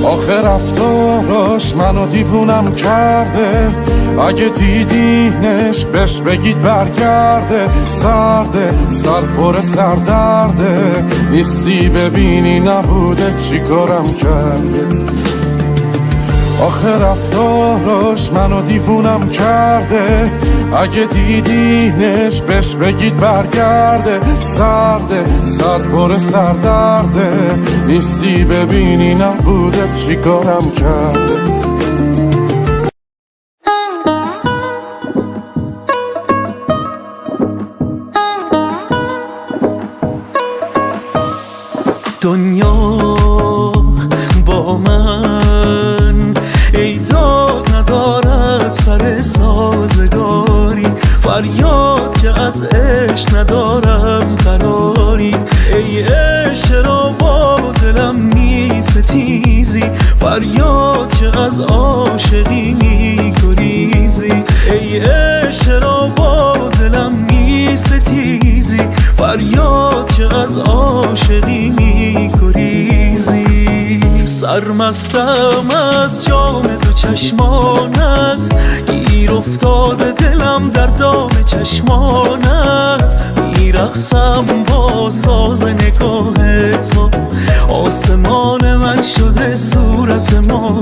آخه رفتاراش منو دیوونم کرده، اگه دیدینش بهش بگید برگرده. سرده سر پر سردرده، نیستی ببینی نبوده چی کارم کرده. آخه رفتاراش منو دیوونم کرده، اگه دیدینش بهش بگید برگرده. سرده سر پر سردرده، نیستی ببینی نبوده چی کارم کرده. دنیا با من ای داد ندارد سر سازگاری، فریاد که از عشق ندارم قراری. ای عشق چرا با دلم می ستیزی، فریاد که از عاشقی می گریزی. ای عشق چرا با دلم می ستیزی، فریاد که از عاشقی می گریزی. سرمستم از جام دو چشمانت، گیر افتاده دلم در دام چشمانت. میرقصم با ساز نگاه تو، آسمان من شده صورت ماه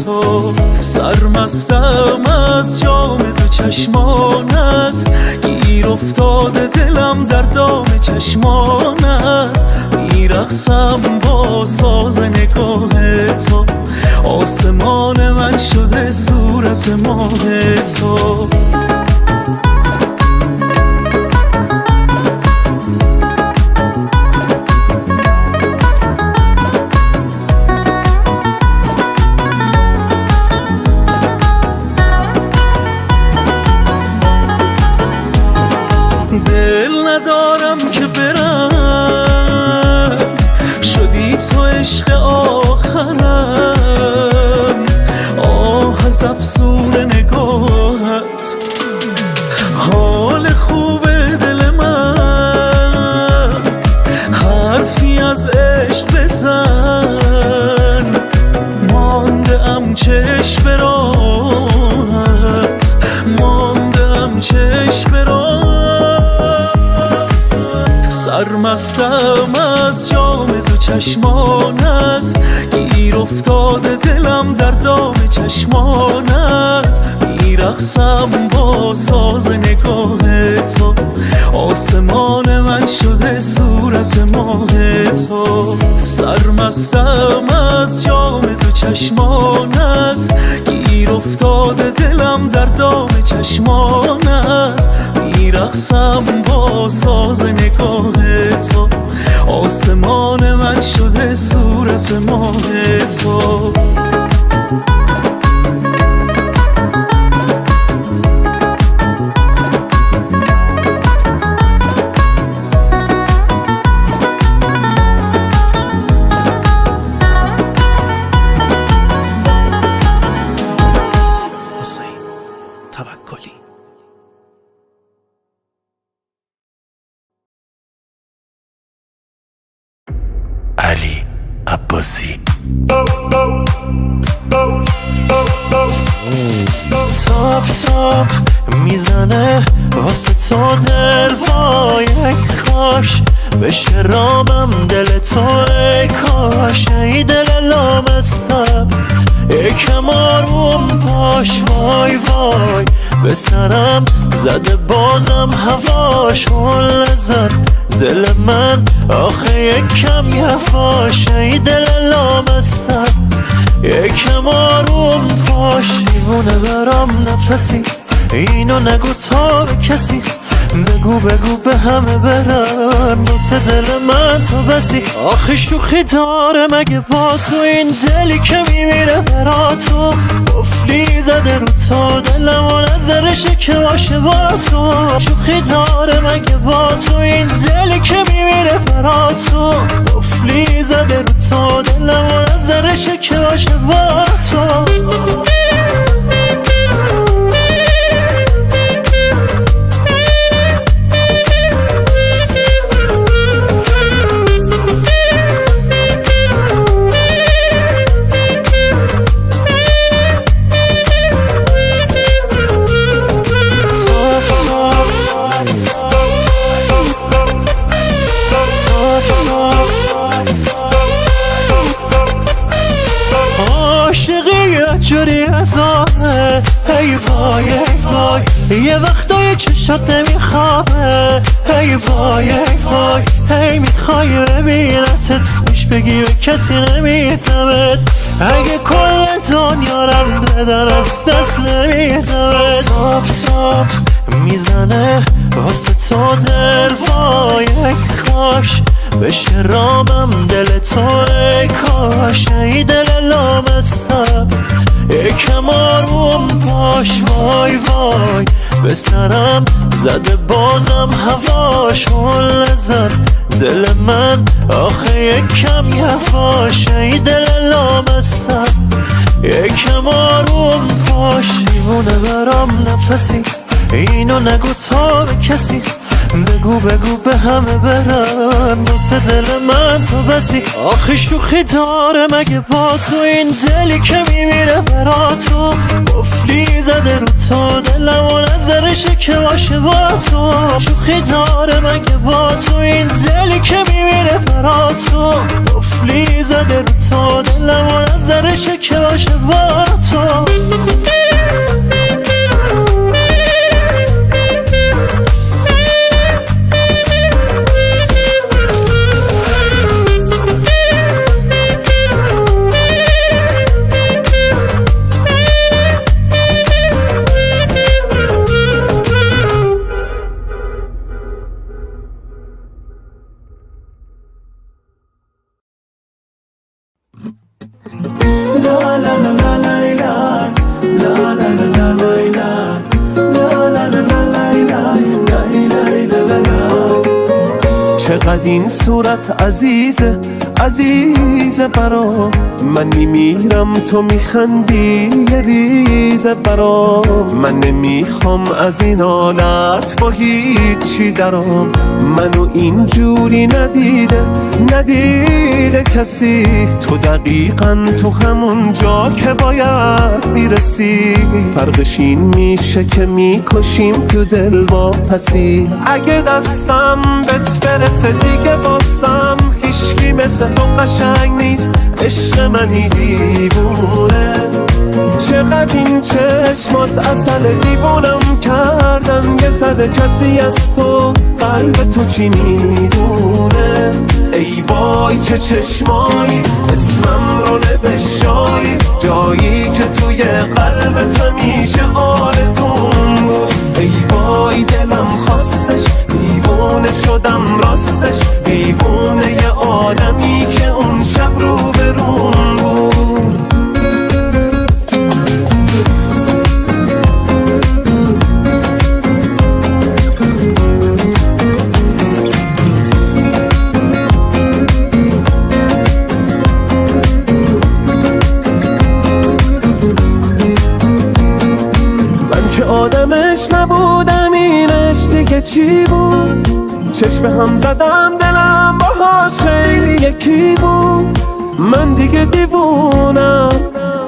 تو. سرمستم از جام دو چشمانت، گیر افتاده دلم در دام چشمانت. میرقصم با ساز نگاه تو، آسمان من شده صورت ماه تو. دل ندارم که برم، شدی تو عشق آخرم. آه از افسون نگاهت، حال خوب دل من. حرفی از عشق بزن، مانده ام چشم راهت، مانده ام چشم راهت. سرمستم از جام دو چشمانت، گیر افتاده دلم در دام چشمانت. میرقصم با ساز نگاه تو، آسمان من شده صورت ماه تو. سرمستم از جام دو چشمانت، گیر افتاده دلم در دام چشمانت. میرقصم با ساز نگاه تو، آسمان من شده صورت ماه تو. حسین توکلی. علی عباسی. تاپ تاپ میزنه واسه تو دل، وای کاش بشه رامم دل تو. ای کاش ای دل لامصب یکم آروم باش. وای وای به سرم زده بازم هواش، حل زد دل من آخه یکم یواش. ای دل لامصب یکم آروم باش. دیوونه برام نفسی، اینو نگو تا به کسی. بگو بگو به همه برن، واسه دل من تو بسی. آخه شوخی داره مگه با تو، این دلی که میمیره برا تو. قفلی زده رو تو دلم و نظرشه که باشه با تو. شوخی داره مگه با تو، این دلی که میمیره برا تو. قفلی زده رو تو دلم و نظرشه که باشه با تو. جوری ازاره. ای وای ای وای یه وقتای چشات نمیخوابه. ای وای ای وای هی میخوای ببینتت پیش بگی به کسی نمیتمت. اگه کل دنیا رم بدن از دست نمیدمت. تاپ تاپ میزنه واسه تو دل وای ای کاش بشه رامم دل تو. ای کاش ای دل لامصب یکم آروم باش. وای وای به سرم زده بازم هواش. حل زد دل من آخه یکم یواش. ای دل لامصب یکم آروم باش. دیوونه برام نفسی اینو نگو تا به کسی. بگو بگو به همه برن واسه دل من تو بسی. آخه شوخی داره مگه با تو این دلی که میمیره برا تو. قفلی زده رو تو دلم و نظرشه که باشه با تو. شوخی داره مگه با تو این دلی که میمیره برا تو. قفلی زده رو تو دلم و نظرشه که باشه با تو. چقدر این صورت عزیزه عزیزه برام. من میمیرم تو میخندی یه ریزه برام. من نمیخوام از این حالت با هیچی درام. منو اینجوری ندیده کسی. تو دقیقا تو همون جا که باید میرسی. فرقش این میشه که میکشیم تو دل با پسی. اگه دستم بهت برسه دیگه واسم هیچکی مثل تو قشنگ نیست. عشق منی دیوونه. چقدر این چشمات اصل دیوونم کردن. یه سر کسی از تو قلب تو چی میدونه. ای وای چه چشمایی اسمم رو نوشتایی. جایی که توی قلبت همیشه آرزوم بود. ای وای دلم خواستش دیوونه شدم راستش. دیوونه یه آدمی که اون شب رو به روم بود. آدمش نبودم اینش دیگه چی بود. چشم هم زدم دلم باهاش خیلی یکی بود. من دیگه دیوونم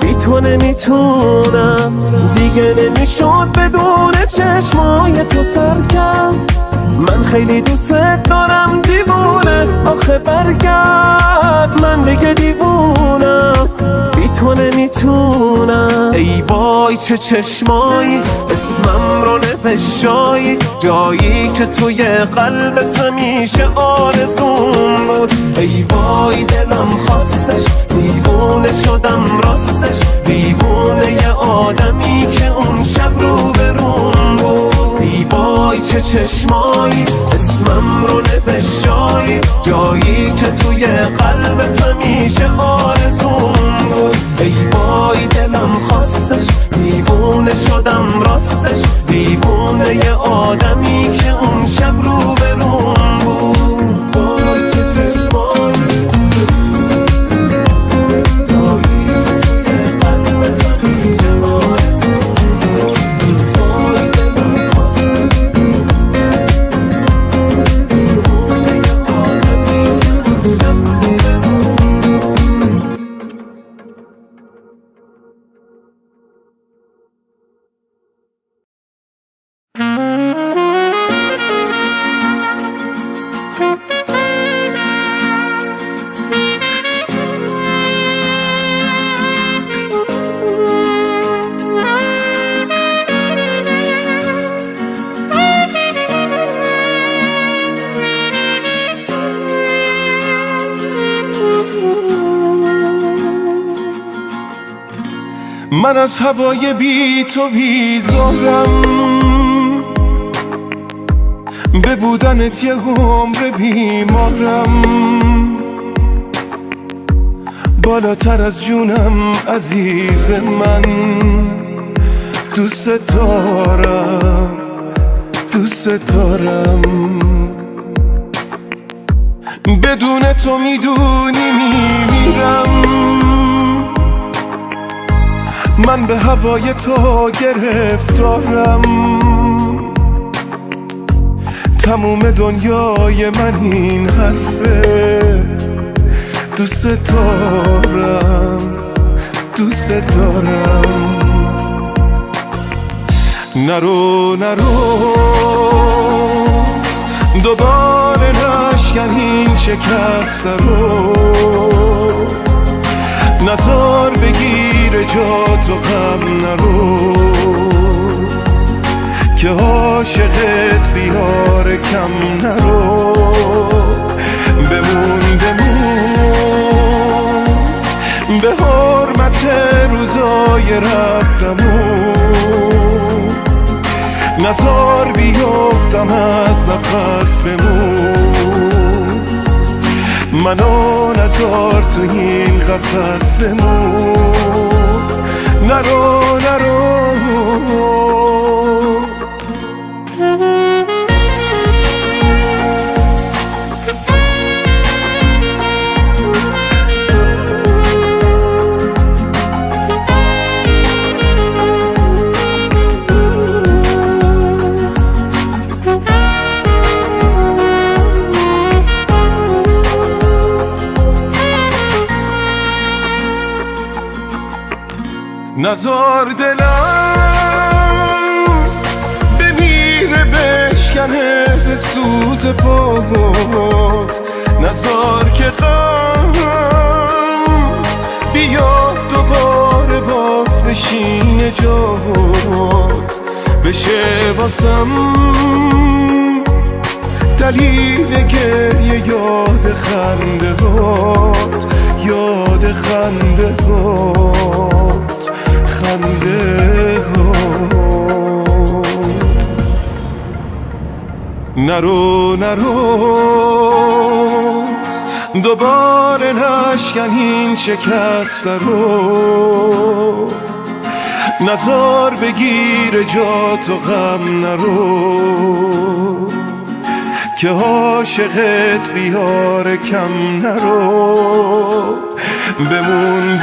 بی تو نمیتونم. دیگه نمیشد بدون چشمای تو سرکم. من خیلی دوست دارم دیوونه آخه برگرد. من دیگه دیوونم بی تو نمیتونم. ای وای چه چشمایی اسمم رو نوشتایی. جایی که توی قلبت همیشه آرزوم بود. ای وای دلم خواستش دیوونه شدم راستش. دیوونه یه آدمی که اون شب رو به روم بود. ای وای چه چشمایی اسمم رو نوشتایی. جایی که توی قلبت همیشه آرزوم بود. ای وای دلم خواستش دیوونه شدم راستش. دیوونه یه آدمی که اون شب رو به روم بود. وای چه چشمایی جایی که توی قلبت همیشه آرزوم بود. وای دلم خواستش دیوونه یه آدمی که اون شب رو به روم بود. من از هوای بی تو بیزارم، به بودنت یه عمر بیمارم، بالاتر از جونم عزیز من، دوست دارم دوست دارم. بدون تو میدونی میمیرم، من به هوای تو گرفتارم، تموم دنیای من این حرفه، دوست دارم دوست دارم. نرو نرو دوباره نشکن این شکست رو، نزار بگیر جا تو غم نرو، که عاشقت بیار کم نرو. بمون به حرمت روزای رفتمون، نزار بیفتم از نفس بمون، منو نزار تو این قفس بمون. نرو نرو نزار دلم بمیره بشکنه به سوز پات، نزار که غم بیاد دوباره باز بشینه جات، بشه واسم دلیل گریه یاد خنده هات، یاد خنده هات، خنده هات. نرو نرو دوباره نشکن این شکست رو، نزار بگیر جا تو غم نرو، که عاشقت بیار کم نرو. بمون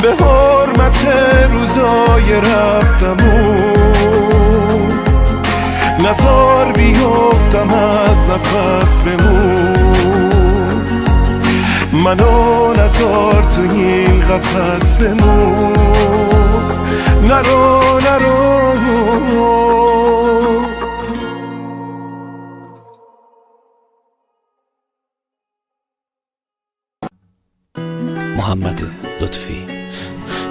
به حرمت روزای رفتمون، نزار بیفتم از نفس بمون، منو نزار تو این قفس بمون. نرو نرو محمد لطفی.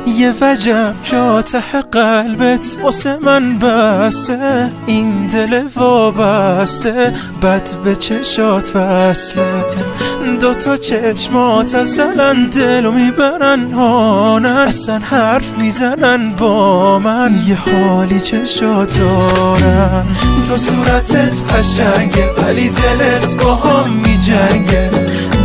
یه وجب جا ته قلبت واسه من بسته، این دل وابسته بد به چشات وصله، دوتا چشمات اصلا دلو میبرن هانن، اصلا حرف میزنن با من، یه حالی چشات دارن. تو صورتت قشنگه ولی دلت با هم میجنگه،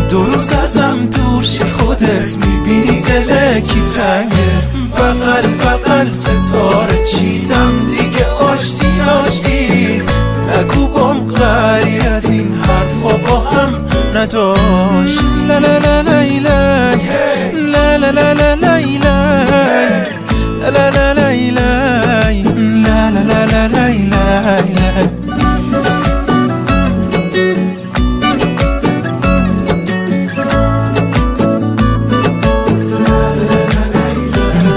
دو روز ازم دور شی خودت میبینی دل کی تنگه، بغل بغل ستاره چیدم دیگه آشتی آشتی، نگو بام غری از این حرفا با هم نداشتی. لا لا لا لا لا لا لا لا لا لا لا لا لا لا لا لا.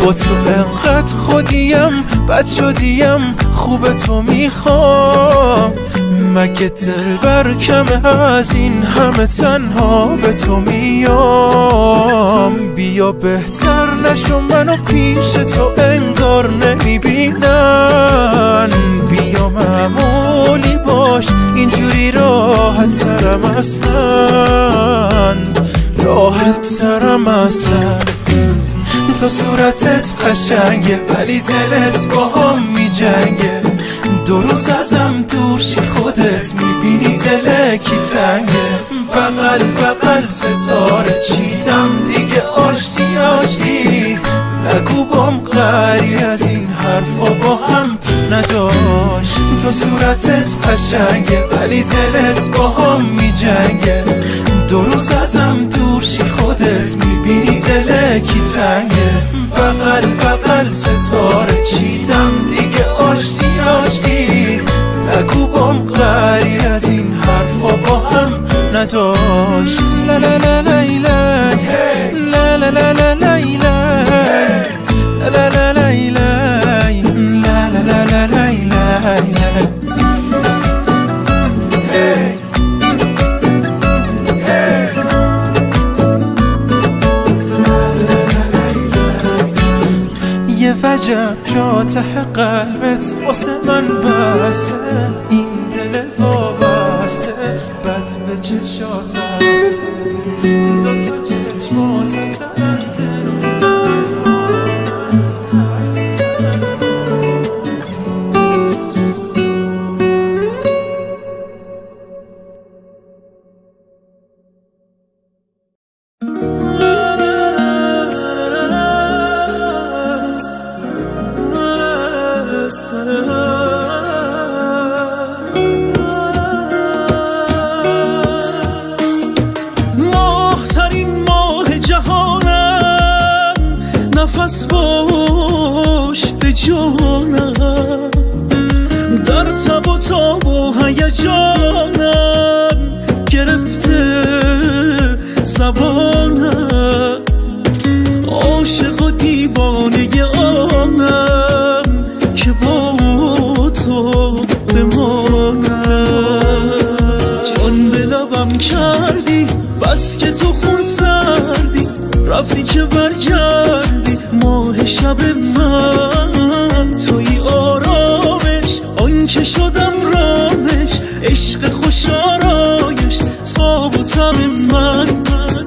با تو انقدر خودیم بد شدیم خوب تو میخوام، مگه دل بر کمه از این همه تنها به تو میام، بیا بهتر نشو منو پیش تو انگار نمیبینن، بیا معمولی باش اینجوری راحت ترم اصلا، راحت ترم اصلا. تو صورتت قشنگه ولی دلت با هم می جنگه. دو روز ازم دور شی خودت میبینی دل کی تنگه. بغل بغل ستاره چیدم دیگه آشتی آشتی. نگو بام قری از این حرفا با هم نداشت. تو صورتت قشنگه ولی دلت با هم می جنگه. دو روز ازم دور شی خودت میبینی دل کی تنگه. بغل بغل ستاره چیدم دیگه آشتی آشتی. نگو بام قری از این حرفا با هم نداشتی. لا لا لا لا لا لا لا لا لا لا لا لا لا لا لا لا. یه وجب جا ته قلبت واسه من بسته. این دل وابسته بد به چشات واسه. دوتا چشمات از من دل نفس پشت جانم در تب و تاب و هیجانم گرفته زبانم. عاشق و دیوانه آنم که با تو بمانم. جان به لبم کردی بس که تو خون سردی. رفتی که برگردی ماه شب من. توی آرامش آن که شدم رامش. عشق خوش آرایش تاب و تب من.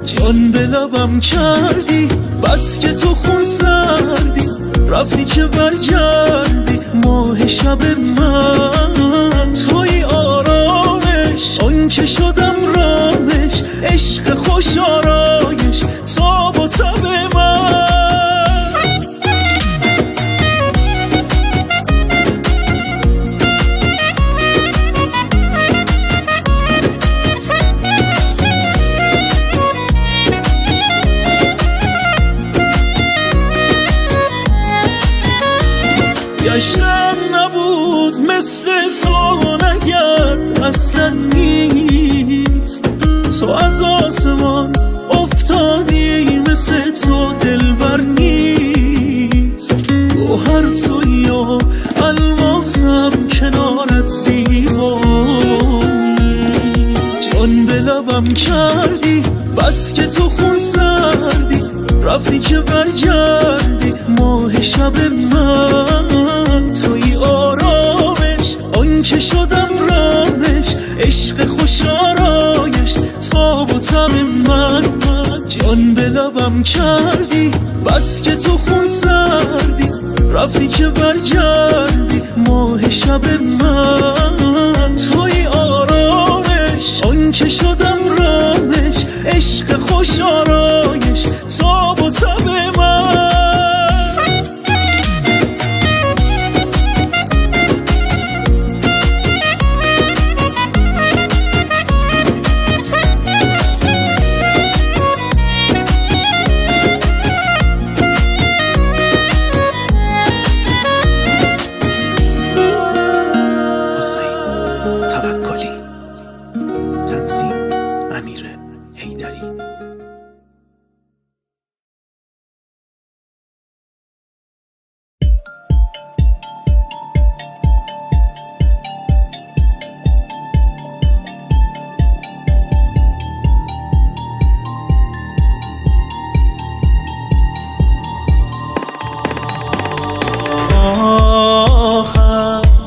جان به لبم کردی بس که تو خون سردی. رفتی که برگردی ماه شب من. توی آرامش آن که شدم رامش. عشق خوش آرایش تاب و تب من. گشتم نبود مثل تو نگر اصلا نیست. تو از آسمان افتادی مثل تو دلبر نیست. گوهر تویی و الماسم کنارت زیبایی. جان به لبم کردی بس که تو خون سردی. رفتی که برگردی ماه شب من. توی آرامش آن که شدم رامش. عشق خوش آرایش تاب و تب من. جان به لبم کردی بس که تو خون سردی. رفتی که برگردی ماه شب من. توی آرامش آن که شدم رامش. عشق خوش آرایش تاب و تب من.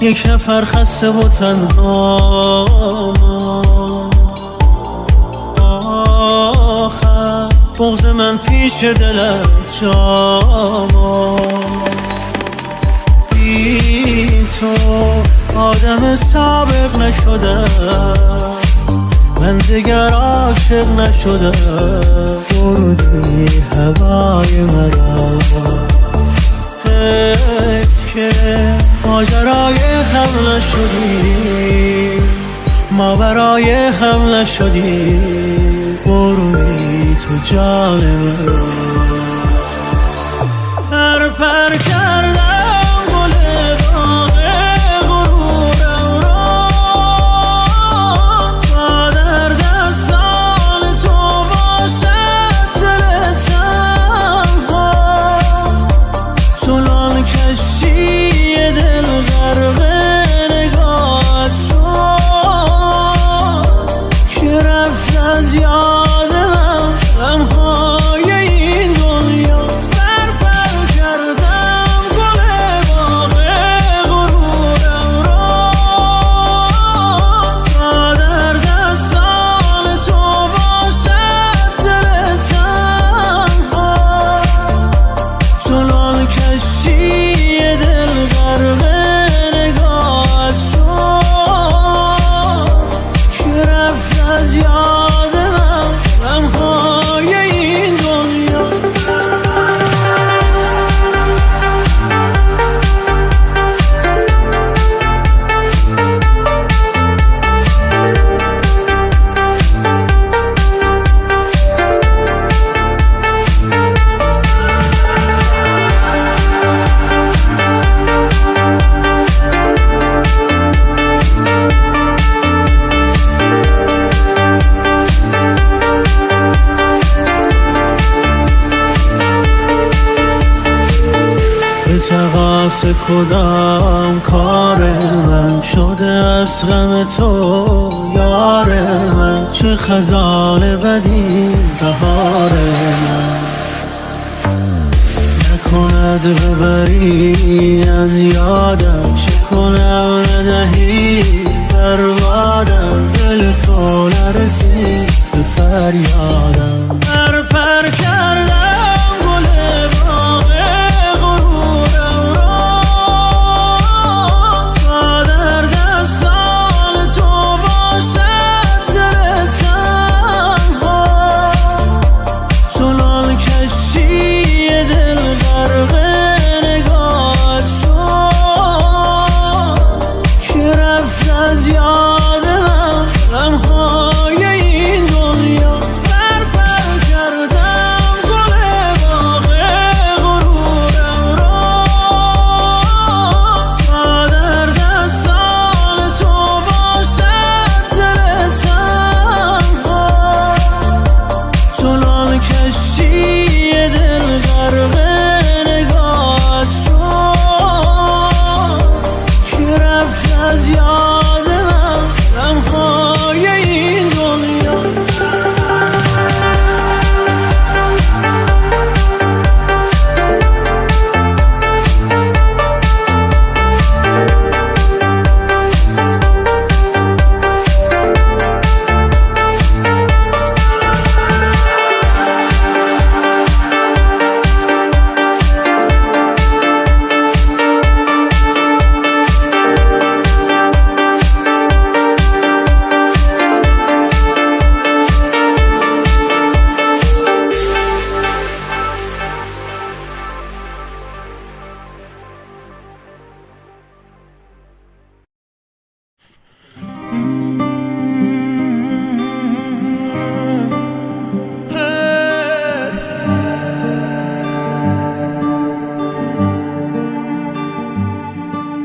یک نفر خسته و تنها آخر بغض من پیش دلت جاما بی تو آدم سابق نشدم، من دیگر عاشق نشدم. بردی هوای مرا، حیف که ماجرای هم نشدی، ما برای هم نشدی. بردی تو جان مرا، پر کردم گل باغ غرورم را، تا در دستان تو باشد دل تنها. چنان کشتی دل غرق نگاهت شد که رفت از یاد من غمهای این دنیا. تقاس کدام کار من شده از غم تو یار من، چه خزان بدی زهار من. نکند ببری از یادم، چه کنم ندهی بربادم. دل تو نرسید به فریادم، پر کردم گل باغ غرورم را، تا در دستان تو باشد دل تنها. چنان کشتی دل غرق نگاهت شد که رفت از یاد من غمهای این دنیا. پر کردم گل باغ غرورم را، تا در دستان تو باشد دل تنها. چنان کشتی دل غرق نگاهت شد که رفت از یاد من غمهای این دنیا.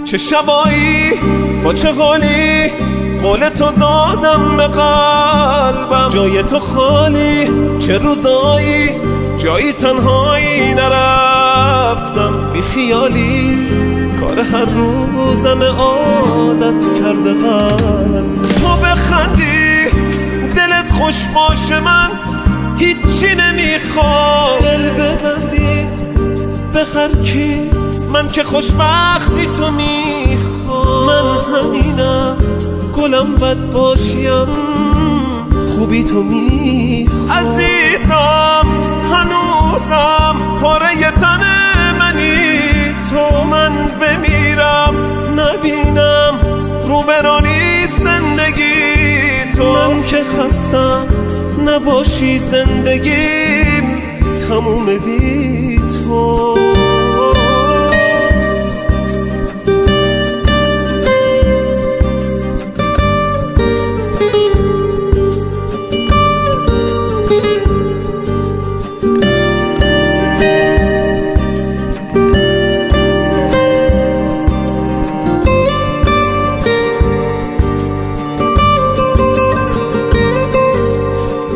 چه شبایی با چه قولی قول تو دادم به قلبم، جای تو خالی. چه روزایی جایی تنهایی نرفتم بی خیالی، کار هر روزم عادت کرده قلب. تو بخندی دلت خوش باشه، من هیچی نمیخوام. دل ببندی به هر کی، من که خوشبختی تو میخوام. من همینم گلم بد باشیم، خوبی تو میخوام. عزیزم تو. من که خستم نباشی زندگیم تموم بی تو.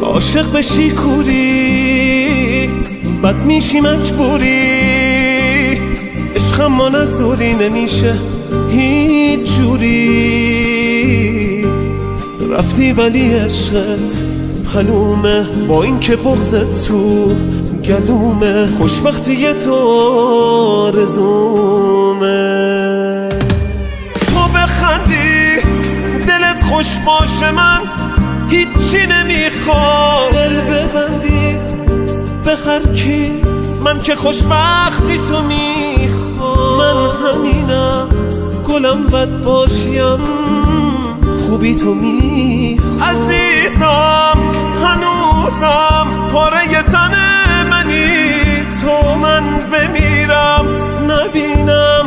عاشق بشی کوری بد میشی مجبوری، عشق ما نزوری نمیشه هیچ جوری. رفتی ولی عشقت معلومه با این که بغضت تو گلومه، خوشبختی تو آرزومه. تو بخندی دلت خوش باشه من هیچی نمیخوام، دل ببندی به هر کی من که خوشبختی تو میخوام. من همینم گلم بد باشیم خوبی تو میخوام. عزیزم هنوزم پاره تن منی تو، من بمیرم نبینم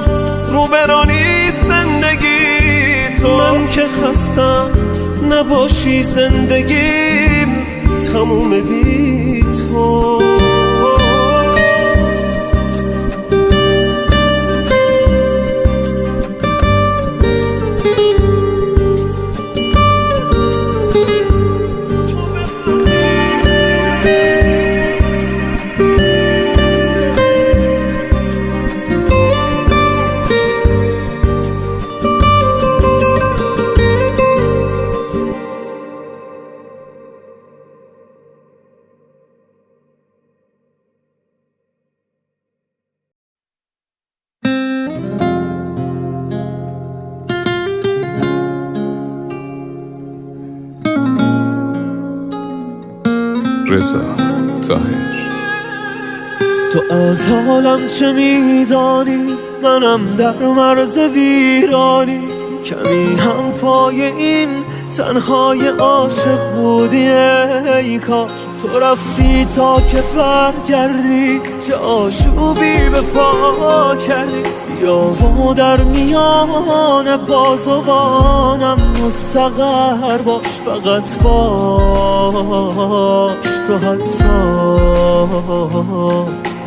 رو برانی زندگی تو. من که خستم نباشی زندگیم تموم بی تو. رضا طاهر. تو از حالم چه میدانی؟ منم در مرز ویرانی، کمی هم پای این تنهای عاشق بودی. ای کاش تو رفتی تا که برگردی، چه آشوبی به پا کردی. بیا و در میان بازوانم مستقر باش، فقط باش تو حتی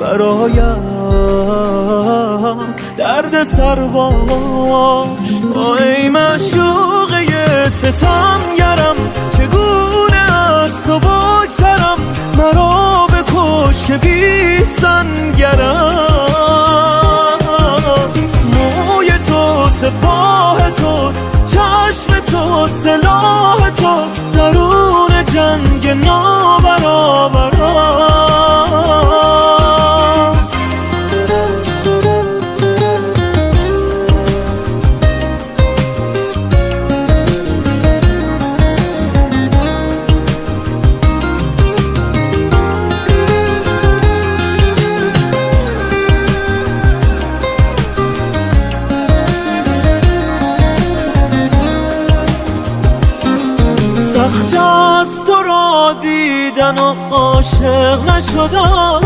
برایم درد سر باش. تو ای معشوقه ستمگرم، چگونه از تو بگذرم؟ مرا بکش که بی سنگرم. موی تو سپاه توست، چشم تو سلاح تو، درون جنگ نابرابرم. سخت از تو را دیدن و عاشق نشدم،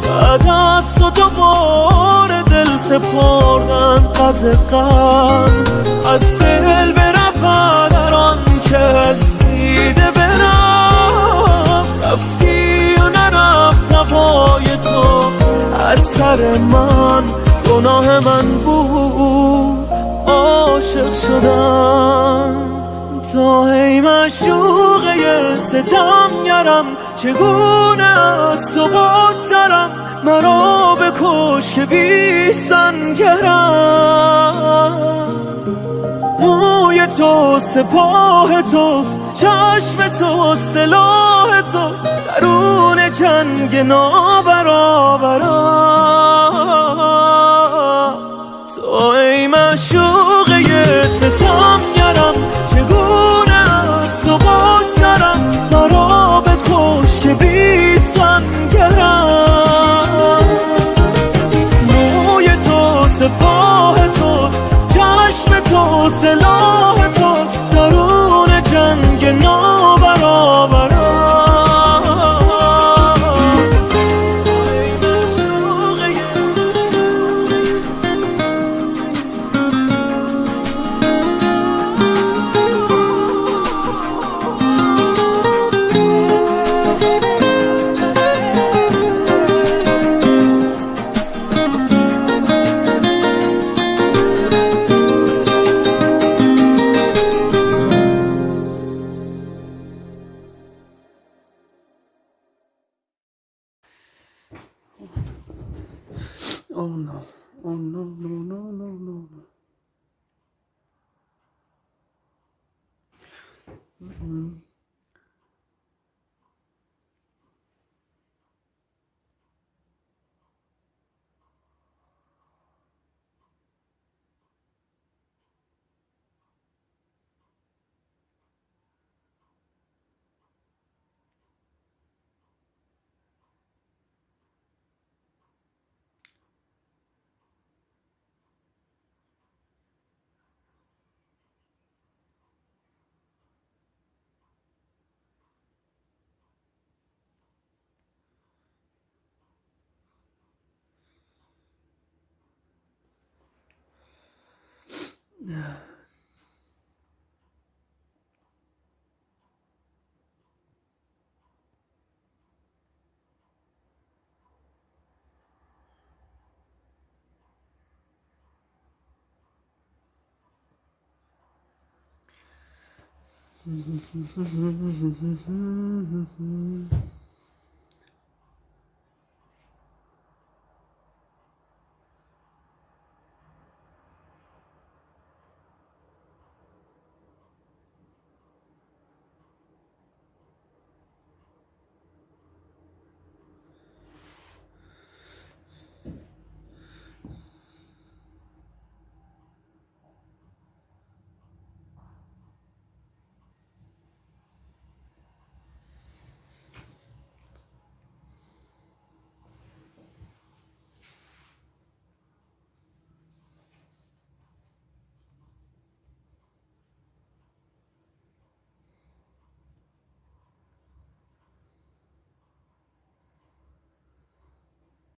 بعد از تو دوباره دل سپردن قد غم. از دل برفت هر آن کس دیده برم، رفتی و نرفت هوای تو از سر من. گناه من بود عاشق شدم. تو ای معشوقه ستمگرم، چگونه از تو بگذرم؟ مرا بکش که بی سنگرم. موی تو سپاه توست، چشم تو سلاح توست، درون جنگ نابرابرم. تو ای معشوقه ستمگرم، چگونه از تو بگذرم؟ مرا بکش که بی سنگرم. موی تو سپاه توست، چشم تو سلاح توست، درون جنگ Oh no. Oh no, no, no, no, no, no.